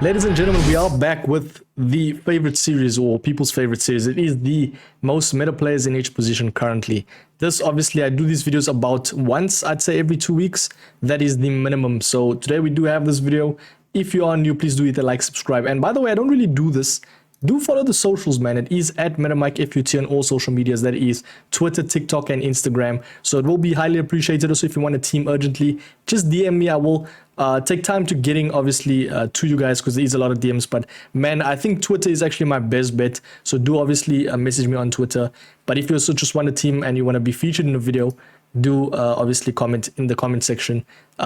Ladies and gentlemen, we are back with the favorite series or people's favorite series. It is the most meta players in each position currently. This, obviously, I do these videos about once, I'd say every 2 weeks. That is the minimum. So today we do have this video. If you are new, please do hit the like, subscribe. And by the way, I don't really do this. Do follow the socials, man. It is at MetaMike FUT on all social medias. That is Twitter, TikTok, and Instagram. So it will be highly appreciated. Also, if you want a team urgently, just DM me. I will take time to getting, obviously, to you guys because there is a lot of DMs. But, man, I think Twitter is actually my best bet. So do obviously message me on Twitter. But if you also just want a team and you want to be featured in a video, do obviously comment in the comment section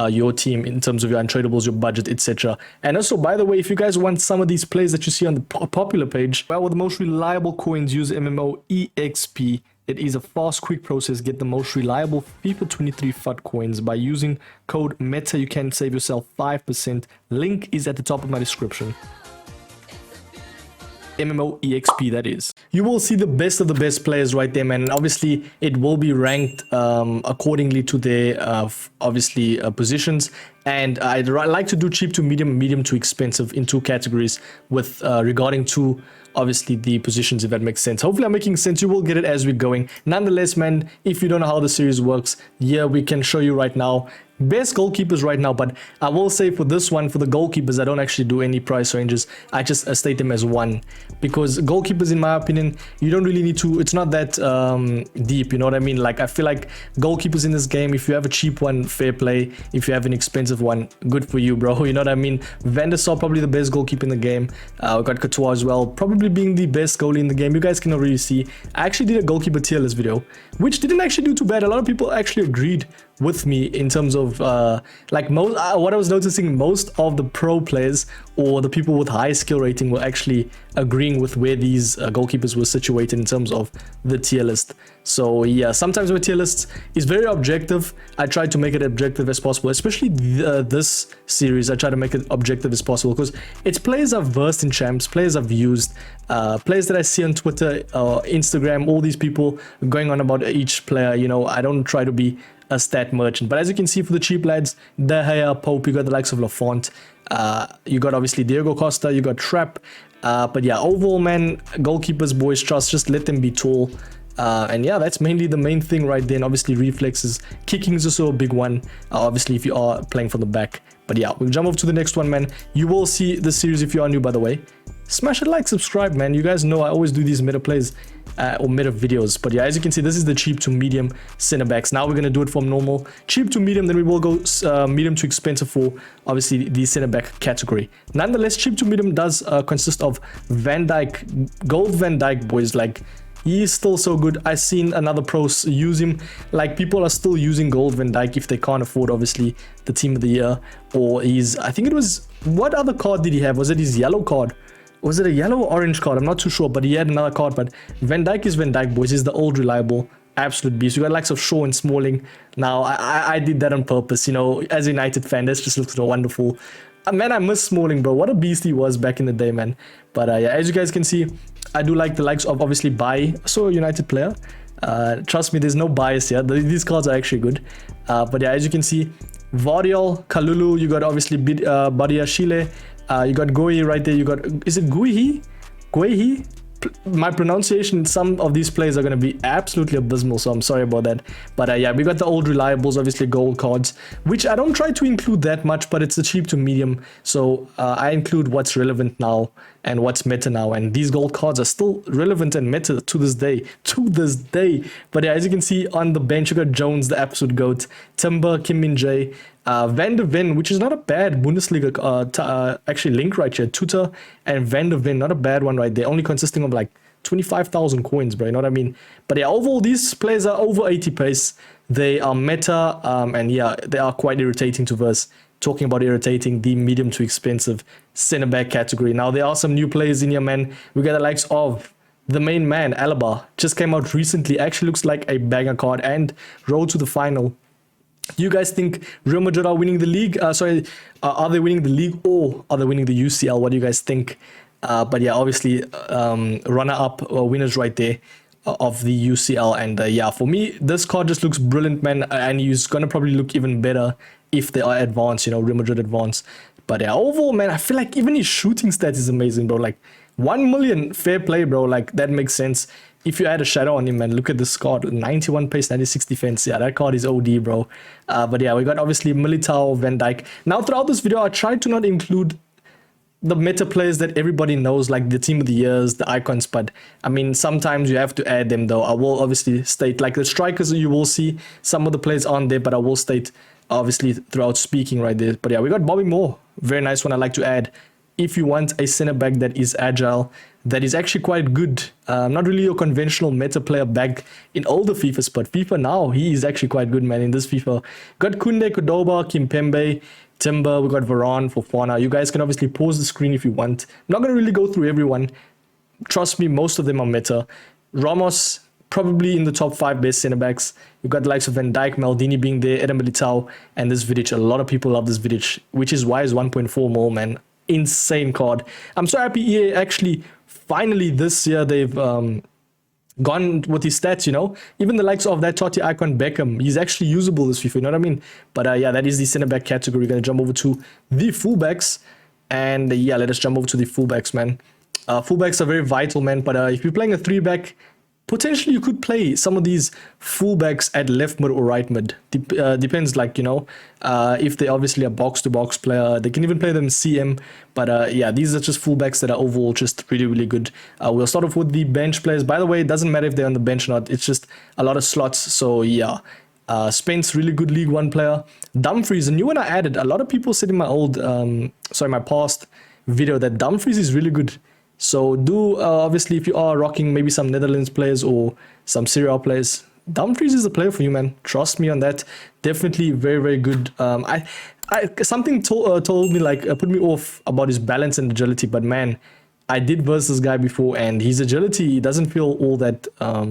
your team in terms of your untradables, your budget, etc. And also, by the way, if you guys want some of these plays that you see on the popular page, well, with the most reliable coins, use MMOEXP. It is a fast, quick process. Get the most reliable FIFA 23 FUT coins by using code META. You can save yourself 5%. Link is at the top of my description. MMOEXP, that is. You will see the best of the best players right there, man. And obviously, it will be ranked accordingly to their, obviously, positions. And I'd like to do cheap to medium, medium to expensive in two categories with regarding to, obviously, the positions, if that makes sense. Hopefully, I'm making sense. You will get it as we're going. Nonetheless, man, if you don't know how the series works, yeah, we can show you right now. Best goalkeepers right now, but I will say for this one, for the goalkeepers, I don't actually do any price ranges. I just state them as one, because goalkeepers, in my opinion, you don't really need to, it's not that deep, you know what I mean? Like, I feel like goalkeepers in this game, if you have a cheap one, fair play. If you have an expensive one, good for you, bro. You know what I mean? Van der Sar, probably the best goalkeeper in the game. We got Courtois as well, probably being the best goalie in the game. You guys can already see. I actually did a goalkeeper tier list video, which didn't actually do too bad. A lot of people actually agreed with me in terms of like most what I was noticing, most of the pro players or the people with high skill rating were actually agreeing with where these goalkeepers were situated in terms of the tier list. So yeah, sometimes my tier list is very objective. I try to make it objective as possible, especially this series. I try to make it objective as possible because it's players I've versed in champs, players I've used, players that I see on Twitter, Instagram, all these people going on about each player. You know, I don't try to be a stat merchant. But as you can see, for the cheap lads, De Gea, Pope, you got the likes of Lafont, you got obviously Diego Costa, you got Trapp. But yeah, overall, man, goalkeepers, boys, trust, just let them be tall. And yeah, that's mainly the main thing right there. And obviously reflexes, kicking is also a big one, obviously if you are playing from the back. But yeah, we'll jump over to the next one, man. You will see the series if you are new, by the way. Smash a like, subscribe, man. You guys know I always do these meta plays or meta videos. But yeah, as you can see, this is the cheap to medium center backs. Now we're going to do it from normal cheap to medium, then we will go medium to expensive for obviously the center back category. Nonetheless, cheap to medium does consist of Van Dijk, gold Van Dijk, boys. Like, he is still so good. I've seen another pros use him. Like, people are still using gold Van Dijk if they can't afford, obviously, the team of the year. Or he's, I think it was, what other card did he have? Was it his yellow card? Was it a yellow or orange card? I'm not too sure, but he had another card. But Van Dijk is Van Dijk, boys. He's the old, reliable, absolute beast. You got likes of Shaw and Smalling. Now, I did that on purpose, you know, as a United fan. This just looks so wonderful. Man, I miss Smalling, bro. What a beast he was back in the day, man. But yeah, as you guys can see, I do like the likes of, obviously, Bai. So a United player. Trust me, there's no bias here. These cards are actually good. But yeah, as you can see, Vardiol, Kalulu, you got obviously Badiashile. You got Gui right there. You got, is it Guihi? Guihi? My pronunciation, some of these players are going to be absolutely abysmal, so I'm sorry about that. But yeah, we got the old reliables, obviously gold cards, which I don't try to include that much, but it's a cheap to medium. So I include what's relevant now and what's meta now. And these gold cards are still relevant and meta to this day. But yeah, as you can see on the bench, you got Jones, the absolute GOAT, Timber, Kim Min-jae, Van der Ven, which is not a bad Bundesliga actually link right here. Tutor and Van der Ven, not a bad one right there, only consisting of like 25,000 coins, bro, you know what I mean? But yeah, overall, these players are over 80 pace. They are meta, and yeah, they are quite irritating to verse. Talking about irritating, the medium to expensive center back category. Now, there are some new players in here, man. We got the likes of the main man, Alaba, just came out recently. Actually looks like a banger card and road to the final. Do you guys think Real Madrid are winning the league? Are they winning the league or are they winning the UCL? What do you guys think? But yeah, obviously, runner-up winners right there of the UCL. And yeah, for me, this card just looks brilliant, man. And he's going to probably look even better if they are advanced, you know, Real Madrid advanced. But yeah, overall, man, I feel like even his shooting stats is amazing, bro. Like 1 million, fair play, bro. Like that makes sense. If you add a shadow on him, man, look at this card. 91 pace, 96 defense. Yeah, that card is OD, bro. But yeah, we got obviously Militao, Van Dijk. Now, throughout this video, I tried to not include the meta players that everybody knows, like the team of the years, the icons, but I mean, sometimes you have to add them though. I will obviously state, like the strikers, you will see some of the players on there, but I will state obviously throughout speaking right there. But yeah, we got Bobby Moore, very nice one. I like to add, if you want a center back that is agile, that is actually quite good, not really a conventional meta player back in older FIFAs, but FIFA now, he is actually quite good, man, in this FIFA. Got Kunde, Cordoba, Kimpembe, Timber, we got Varane, Fofana. You guys can obviously pause the screen if you want. I'm not going to really go through everyone. Trust me, most of them are meta. Ramos, probably in the top 5 best center backs. You've got the likes of Van Dijk, Maldini being there, Eden Militao, and this Vidic. A lot of people love this Vidic, which is why it's 1.4 mil, man. Insane card. I'm so happy EA actually, finally this year, they've gone with his stats, you know. Even the likes of that Totti icon Beckham, he's actually usable this FIFA, you know what I mean? But yeah, that is the center back category. We're going to jump over to the fullbacks. And yeah, let us jump over to the fullbacks, man. Fullbacks are very vital, man. But if you're playing a 3-back, potentially you could play some of these fullbacks at left mid or right mid. Depends, like, you know, if they obviously a box-to-box player. They can even play them CM. But yeah, these are just fullbacks that are overall just really, really good. We'll start off with the bench players. By the way, it doesn't matter if they're on the bench or not. It's just a lot of slots. So yeah, Spence, really good League One player. Dumfries, a new one I added. A lot of people said in my old, my past video that Dumfries is really good. So do, obviously, if you are rocking maybe some Netherlands players or some Serie A players, Dumfries is a player for you, man. Trust me on that. Definitely very, very good. Something told me, like, put me off about his balance and agility, but man, I did verse this guy before, and his agility doesn't feel all that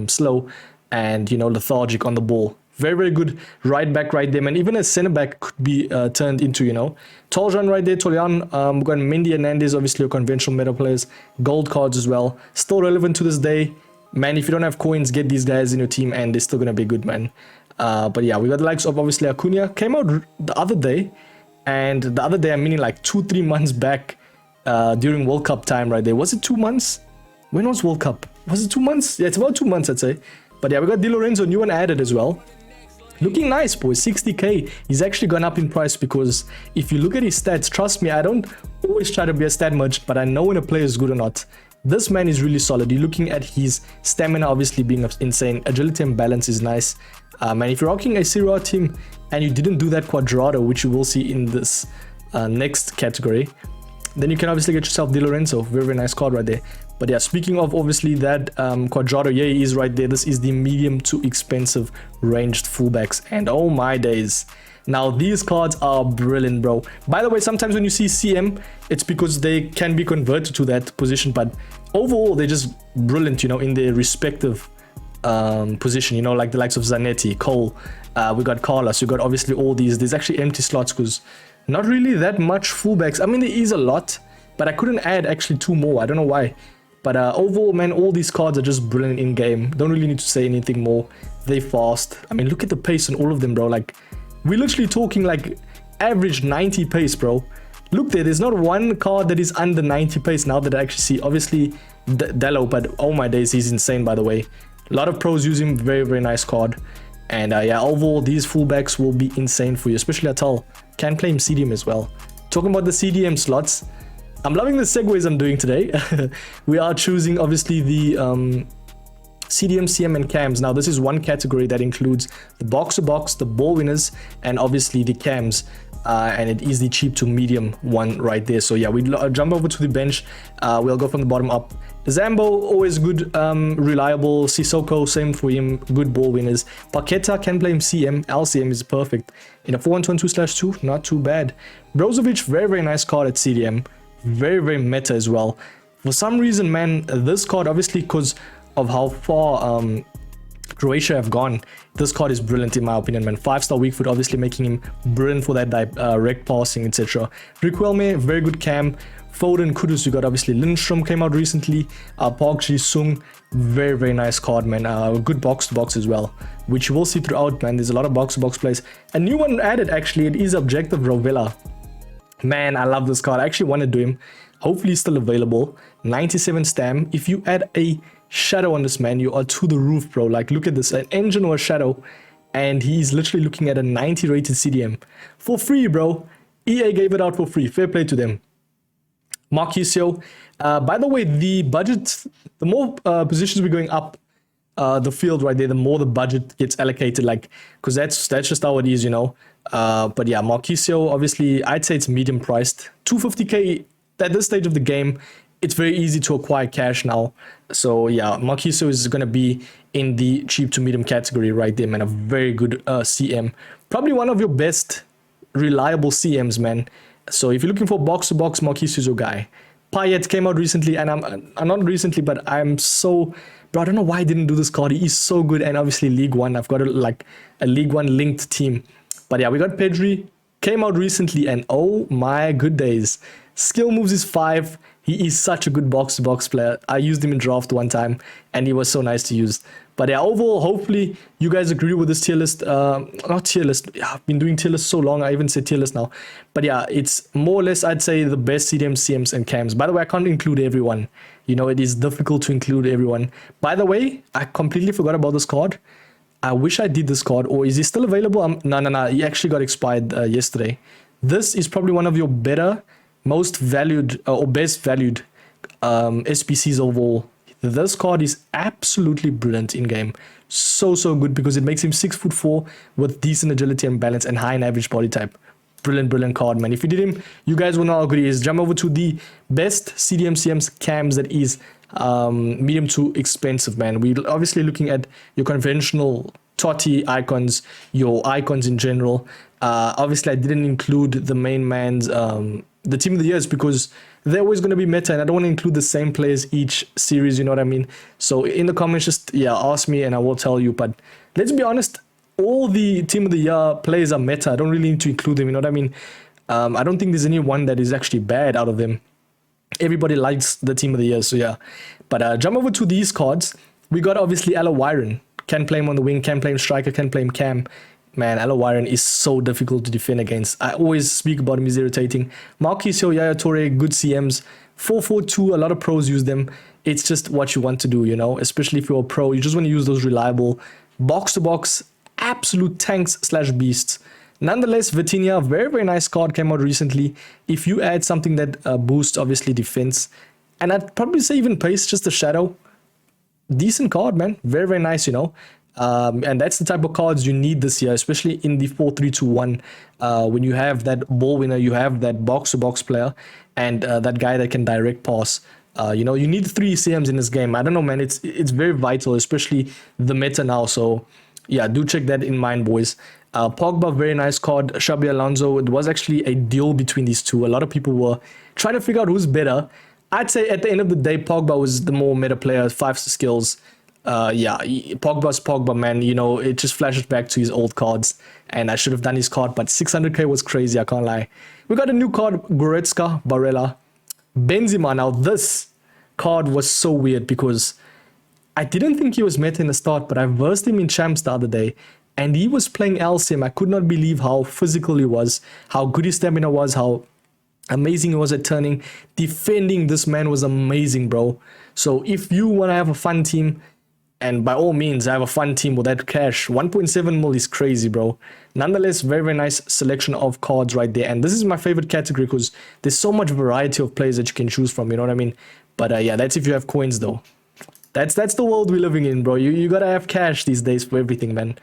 slow and, you know, lethargic on the ball. Very, very good right back right there, man. Even a center back could be turned into, you know. Toljan right there, Tolian. We've got Mendy Hernandez, obviously, a conventional meta players. Gold cards as well. Still relevant to this day. Man, if you don't have coins, get these guys in your team and they're still going to be good, man. But yeah, we got the likes of, obviously, Acuna. Came out the other day. And the other day, I'm meaning like 2-3 months back during World Cup time right there. Was it 2 months? When was World Cup? Was it 2 months? Yeah, it's about 2 months, I'd say. But yeah, we got Di Lorenzo, new one added as well. Looking nice, boys. 60k. He's actually gone up in price because if you look at his stats, trust me, I don't always try to be a stat merchant, but I know when a player is good or not. This man is really solid. You're looking at his stamina obviously being insane. Agility and balance is nice. And if you're rocking a Serie A team and you didn't do that Quadrado, which you will see in this next category, then you can obviously get yourself Di Lorenzo. Very, very nice card right there. But yeah, speaking of obviously that Quadrado, yeah, he is right there. This is the medium to expensive ranged fullbacks. And oh my days. Now, these cards are brilliant, bro. By the way, sometimes when you see CM, it's because they can be converted to that position. But overall, they're just brilliant, you know, in their respective position, you know, like the likes of Zanetti, Cole. We got Carlos. We got obviously all these. There's actually empty slots because not really that much fullbacks. I mean, there is a lot, but I couldn't add actually 2 more. I don't know why. But overall, man, all these cards are just brilliant in game. Don't really need to say anything more. They fast. I mean, look at the pace on all of them, bro. Like, we're literally talking like average 90 pace, bro. Look there. There's not one card that is under 90 pace now that I actually see. Obviously, Dello, but oh my days, he's insane, by the way. A lot of pros use him. Very, very nice card. And yeah, overall, these fullbacks will be insane for you, especially Atal. Can play him CDM as well. Talking about the CDM slots, I'm loving the segues I'm doing today. We are choosing, obviously, the CDM, CM, and cams. Now, this is one category that includes the box-to-box, the ball winners, and obviously the cams. And it is the cheap to medium one right there. So yeah, we jump over to the bench. We'll go from the bottom up. Zambo, always good, reliable. Sissoko, same for him, good ball winners. Paqueta can play him CM. LCM is perfect. In a 4-1-2/2, not too bad. Brozovic, very, very nice card at CDM. Very, very meta as well. For some reason, man, this card, obviously because of how far Croatia have gone, this card is brilliant in my opinion, man. 5-star weak foot, obviously making him brilliant for that direct passing, etc. Riquelme, very good cam. Foden, Kudus, you got obviously Lindstrom came out recently. Park Ji-sung, very, very nice card, man. Good box-to-box as well, which you will see throughout, man. There's a lot of box-to-box plays. A new one added, actually, it is Objective Rovella. Man, I love this card. I actually want to do him. Hopefully he's still available. 97 stam. If you add a shadow on this man, you are to the roof, bro. Like, look at this. An engine or a shadow. And he's literally looking at a 90 rated CDM. For free, bro. EA gave it out for free. Fair play to them. Marquisio. By the way, the budget, the more positions we're going up the field right there, the more the budget gets allocated, like, because that's just how it is, you know. But yeah, Marquisio, obviously, I'd say it's medium priced. 250k at this stage of the game. It's very easy to acquire cash now. So yeah, Marquisio is going to be in the cheap to medium category right there, man. A very good CM. Probably one of your best reliable CMs, man. So if you're looking for box-to-box, Marquisio is your guy. Payet came out recently, and I'm not recently, but I'm so... Bro, I don't know why I didn't do this card. He is so good, and obviously League One. I've got a League One linked team. But yeah, we got Pedri. Came out recently, and oh my good days. Skill moves is 5. He is such a good box-to-box player. I used him in draft one time, and he was so nice to use. But yeah, overall, hopefully you guys agree with this tier list. Not tier list. Yeah, I've been doing tier list so long. I even said tier list now. But yeah, it's more or less, I'd say, the best CDMs, CMs, and CAMs. By the way, I can't include everyone. You know, it is difficult to include everyone. By the way, I completely forgot about this card. I wish I did this card. Or is he still available? No. He actually got expired yesterday. This is probably one of your better, most valued, or best valued SPCs overall. This card is absolutely brilliant in game. So good, because it makes him 6'4" with decent agility and balance and high and average body type. Brilliant card, man. If you did him, you guys will not agree. Is jump over to the best CDM, CMs, CAMs that is medium to expensive, man. We're obviously looking at your conventional Totti icons, your icons in general. Obviously, I didn't include the main man's the team of the years, because they're always going to be meta, and I don't want to include the same players each series, you know what I mean? So in the comments, just, yeah, ask me and I will tell you. But let's be honest, all the team of the year players are meta. I don't really need to include them, you know what I mean? I don't think there's any one that is actually bad out of them. Everybody likes the team of the year, so yeah. But jump over to these cards. We got, obviously, Alawiren. Can play him on the wing, can play him striker, can play him cam. Man, Alawiren is so difficult to defend against. I always speak about him, he's irritating. Marquisio, Yaya Toure, good CMs. 4-4-2, a lot of pros use them. It's just what you want to do, you know, especially if you're a pro. You just want to use those reliable box-to-box, absolute tanks / beasts. Nonetheless, Vitinha, very nice card, came out recently. If you add something that boosts, obviously, defense, and I'd probably say even pace, just a shadow. Decent card, man. Very nice, you know. And that's the type of cards you need this year, especially in the 4-3-2-1. When you have that ball winner, you have that box-to-box player, and that guy that can direct pass. You know, you need 3 CMs in this game. I don't know, man. It's very vital, especially the meta now. So, yeah, do check that in mind, boys. Pogba, very nice card. Xabi Alonso, it was actually a duel between these two. A lot of people were trying to figure out who's better. I'd say at the end of the day, Pogba was the more meta player, 5 skills. Yeah, Pogba's Pogba, man. You know, it just flashes back to his old cards, and I should have done his card, but 600k was crazy, I can't lie. We got a new card, Goretzka, Barella, Benzema. Now, this card was so weird because I didn't think he was meta in the start, but I versed him in Champs the other day, and he was playing LCM. I could not believe how physical he was, how good his stamina was, how amazing he was at turning. Defending, this man was amazing, bro. So if you want to have a fun team, and by all means, have a fun team with that cash, 1.7 mil is crazy, bro. Nonetheless, very nice selection of cards right there. And this is my favorite category because there's so much variety of players that you can choose from, you know what I mean? But yeah, that's if you have coins, though. That's the world we're living in, bro. You gotta have cash these days for everything, man.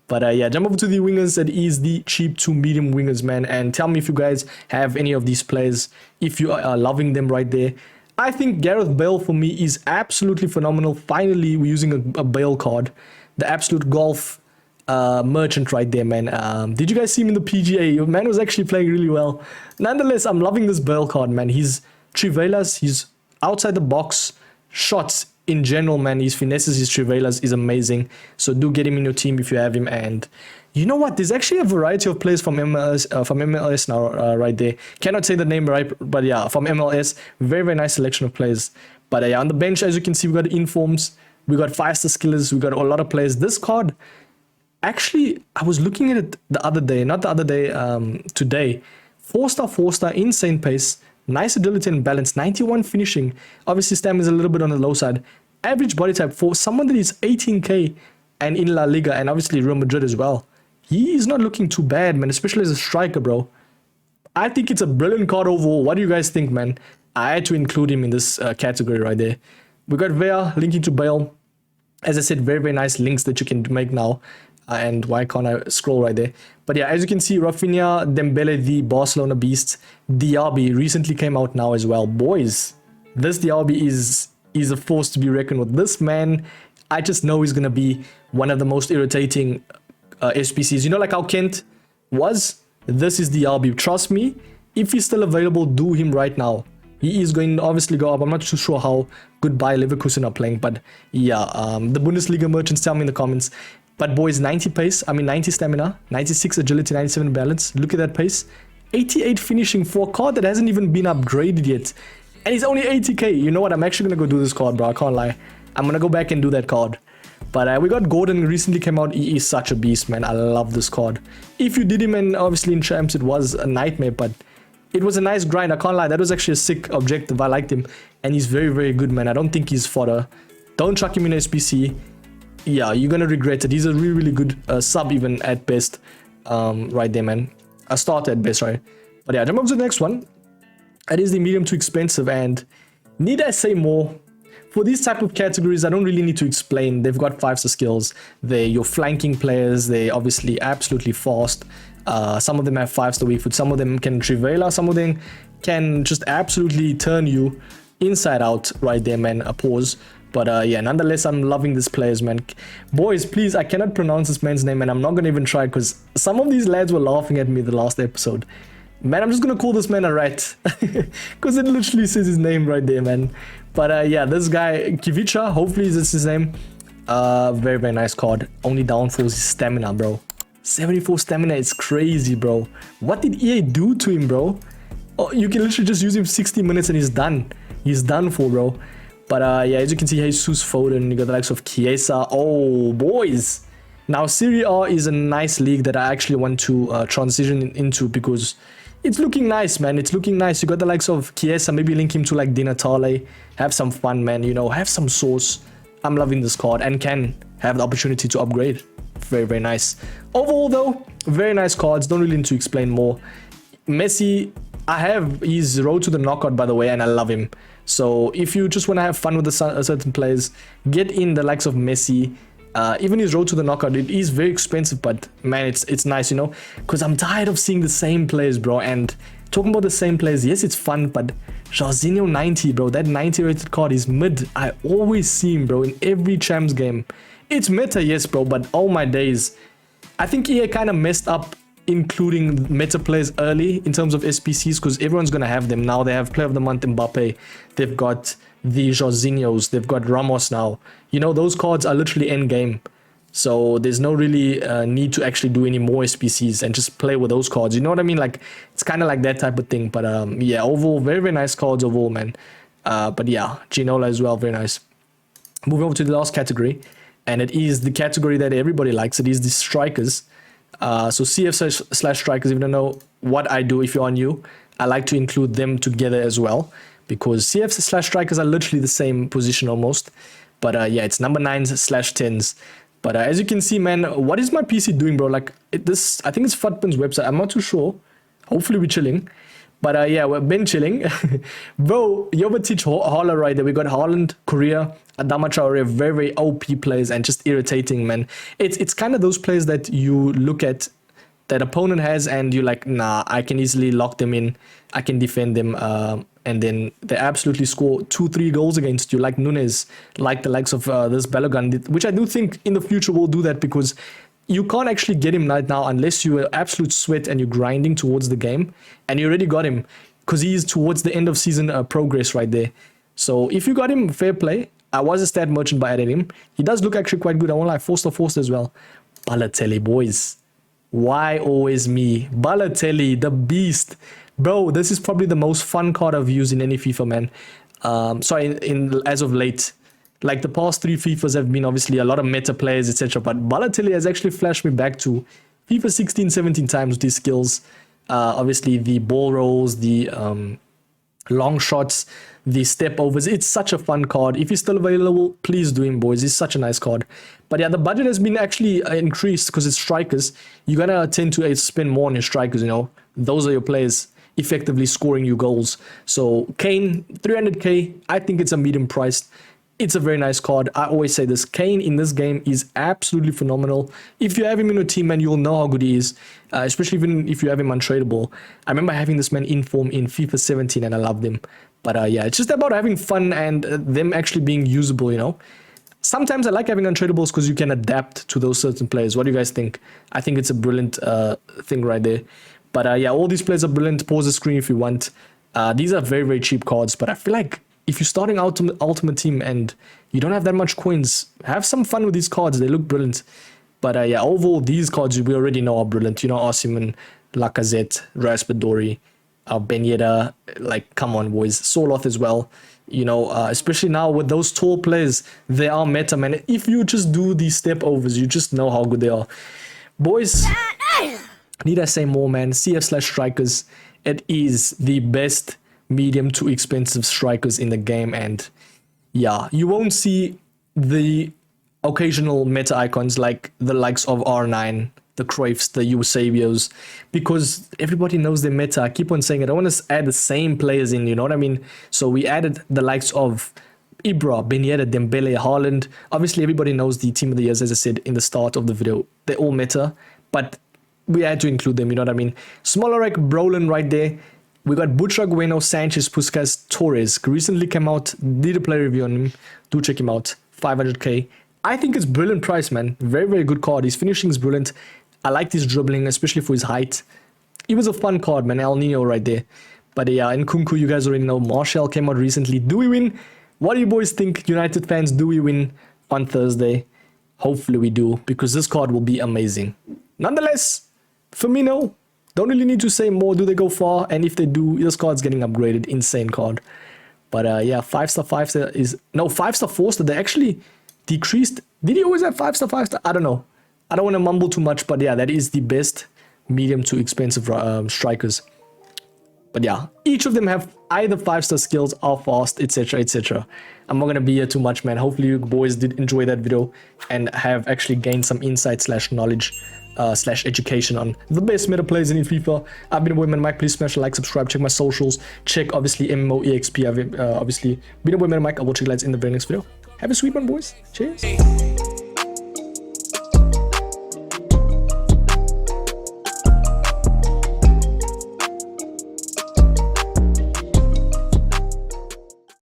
But yeah, jump over to the wingers. That is the cheap to medium wingers, man. And tell me if you guys have any of these players, if you are loving them right there. I think Gareth Bale for me is absolutely phenomenal. Finally, we're using a Bale card. The absolute golf merchant right there, man. Did you guys see him in the PGA? Your man was actually playing really well. Nonetheless, I'm loving this Bale card, man. He's Trivelas. He's outside the box. Shots in general, man. His finesses, his Trivelas is amazing. So do get him in your team if you have him. And you know what? There's actually a variety of players from MLS now, right there. Cannot say the name right, but yeah, from MLS. Very nice selection of players. But yeah, on the bench, as you can see, we got Informs, we got 5-star skillers, we got a lot of players. This card, actually, I was looking at it the other day, not the other day, today. 4-star, insane pace, nice agility and balance, 91 finishing. Obviously, stamina is a little bit on the low side. Average body type for someone that is 18k and in La Liga and obviously Real Madrid as well. He is not looking too bad, man, especially as a striker, bro. I think it's a brilliant card overall. What do you guys think, man? I had to include him in this category right there. We got Vea linking to Bale. As I said, very, very nice links that you can make now. And why can't I scroll right there? But yeah, as you can see, Rafinha, Dembele, the Barcelona beast. Diaby recently came out now as well. Boys, this Diaby is a force to be reckoned with. This man, I just know he's going to be one of the most irritating SPCs. You know, like how Kent was? This is Diaby. Trust me, if he's still available, do him right now. He is going to obviously go up. I'm not too sure how good Bayer Leverkusen are playing, but yeah, the Bundesliga merchants, tell me in the comments. But boys, 90 pace, 90 stamina, 96 agility, 97 balance. Look at that pace. 88 finishing for a card that hasn't even been upgraded yet. And he's only 80k. You know what? I'm actually going to go do this card, bro. I can't lie. I'm going to go back and do that card. But we got Gordon, recently came out. He is such a beast, man. I love this card. If you did him, and obviously in Champs, it was a nightmare, but it was a nice grind. I can't lie. That was actually a sick objective. I liked him. And he's very, very good, man. I don't think he's fodder. Don't chuck him in SPC. Yeah, you're going to regret it. He's a really, really good sub even at best. Right there, man. A start at best, right? But yeah, jump up to the next one. That is the medium to expensive. And need I say more? For these type of categories, I don't really need to explain. They've got 5-star skills. They're your flanking players. They're obviously absolutely fast. Some of them have 5-star weak foot. Some of them can trivela. Some of them can just absolutely turn you inside out right there, man. A pause. But yeah, nonetheless, I'm loving these players, man. Boys, please, I cannot pronounce this man's name, and I'm not going to even try because some of these lads were laughing at me the last episode. Man, I'm just going to call this man a rat because it literally says his name right there, man. But yeah, this guy, Kivicha, hopefully this is his name. Very, very nice card. Only downfall is his stamina, bro. 74 stamina is crazy, bro. What did EA do to him, bro? Oh, you can literally just use him 60 minutes and he's done. He's done for, bro. But yeah, as you can see, Jesus Foden, you got the likes of Chiesa. Oh, boys. Now, Serie A is a nice league that I actually want to transition into because it's looking nice, man. It's looking nice. You got the likes of Chiesa, maybe link him to like Di Natale. Have some fun, man. You know, have some sauce. I'm loving this card and can have the opportunity to upgrade. Very, very nice. Overall, though, very nice cards. Don't really need to explain more. Messi, I have his road to the knockout, by the way, and I love him. So if you just want to have fun with the certain players, get in the likes of Messi. Even his road to the knockout, it is very expensive, but man, it's nice, you know, because I'm tired of seeing the same players, bro. And talking about the same players, yes, it's fun, but Jorginho 90, bro, that 90 rated card is mid. I always see him, bro, in every Champs game. It's meta, yes, bro, but oh my days. I think EA kind of messed up including meta players early in terms of SPCs because everyone's going to have them. Now they have Player of the Month Mbappe. They've got the Jorginhos. They've got Ramos now. You know, those cards are literally end game. So there's no really need to actually do any more SPCs and just play with those cards. You know what I mean? Like, it's kind of like that type of thing. But yeah, overall, very, very nice cards overall, man. But yeah, Ginola as well, very nice. Moving over to the last category. And it is the category that everybody likes. It is the strikers. So CF / strikers, if you don't know what I do, if you're new, I like to include them together as well. Because CF / strikers are literally the same position almost. But yeah, it's number 9s / 10s. But as you can see, man, what is my PC doing, bro? Like, this, I think it's Futbin's website. I'm not too sure. Hopefully we're chilling. But yeah, we've been chilling. Bro, Jovetic, Haaland right there. We got Haaland, Korea, Adama Traore, very, very OP players and just irritating, man. It's kind of those players that you look at that opponent has and you're like, nah, I can easily lock them in. I can defend them. And then they absolutely score 2-3 goals against you, like Nunes, like the likes of this Balogun, which I do think in the future will do that because you can't actually get him right now unless you're absolute sweat and you're grinding towards the game. And you already got him because he's towards the end of season progress right there. So if you got him, fair play. I was a stat merchant, but I added him. He does look actually quite good. I won't lie, 4-star as well. Balotelli, boys. Why always me? Balotelli, the beast. Bro, this is probably the most fun card I've used in any FIFA, man. Sorry, as of late. Like the past 3 FIFAs have been obviously a lot of meta players, etc. But Balotelli has actually flashed me back to FIFA 16, 17 times with his skills. Obviously the ball rolls, the long shots, the step overs. It's such a fun card. If he's still available, please do him, boys. He's such a nice card. But yeah, the budget has been actually increased because it's strikers. You gotta tend to spend more on your strikers, you know. Those are your players effectively scoring you goals. So Kane, 300k, I think it's a medium priced. It's a very nice card. I always say this, Kane in this game is absolutely phenomenal. If you have him in your team, man, you'll know how good he is, especially even if you have him untradeable. I remember having this man in form in FIFA 17 and I loved him. But yeah, it's just about having fun and them actually being usable, you know. Sometimes I like having untradeables because you can adapt to those certain players. What do you guys think? I think it's a brilliant thing right there. But yeah, all these players are brilliant. Pause the screen if you want. These are very, very cheap cards, but I feel like if you're starting ultimate team and you don't have that much coins, have some fun with these cards. They look brilliant. But yeah, overall, these cards we already know are brilliant. You know, Osimhen, Lacazette, Raspadori, Ben Yedder, like, come on, boys. Soloth as well. You know, especially now with those tall players, they are meta, man. If you just do these step overs, you just know how good they are. Boys, need I say more, man? CF/strikers, it is the best medium to expensive strikers in the game. And yeah, you won't see the occasional meta icons like the likes of R9, the Cruyffs, the Eusebios, because everybody knows their meta. I keep on saying it. I want to add the same players in, you know what I mean? So we added the likes of Ibra, Ben Yedder, Dembele, Haaland. Obviously, everybody knows the team of the years, as I said in the start of the video. They're all meta, but we had to include them, you know what I mean? Smolarek, Brolin right there. We got Butragueno, Sanchez, Puskas, Torres. Recently came out, did a play review on him. Do check him out. 500k. I think it's brilliant price, man. Very, very good card. His finishing is brilliant. I like his dribbling, especially for his height. He was a fun card, man. El Nino right there. But yeah, in Kunku, you guys already know. Martial came out recently. Do we win? What do you boys think, United fans? Do we win on Thursday? Hopefully we do, because this card will be amazing. Nonetheless, Firmino, don't really need to say more. Do they go far? And if they do, this card's getting upgraded. Insane card. But yeah, 5-star, 5-star is... No, 5-star, 4-star. They actually decreased. Did he always have 5-star, 5-star? I don't know. I don't want to mumble too much, but yeah, that is the best medium to expensive strikers. But yeah, each of them have either 5-star skills, are fast, etc, etc. I'm not going to be here too much, man. Hopefully you boys did enjoy that video and have actually gained some insight/knowledge /education on the best meta players in FIFA. I've been your boy MetaMike. Please smash a like, subscribe, check my socials, check obviously MMOEXP. I've obviously been your boy MetaMike. I will check you guys in the very next video. Have a sweet one, boys. Cheers.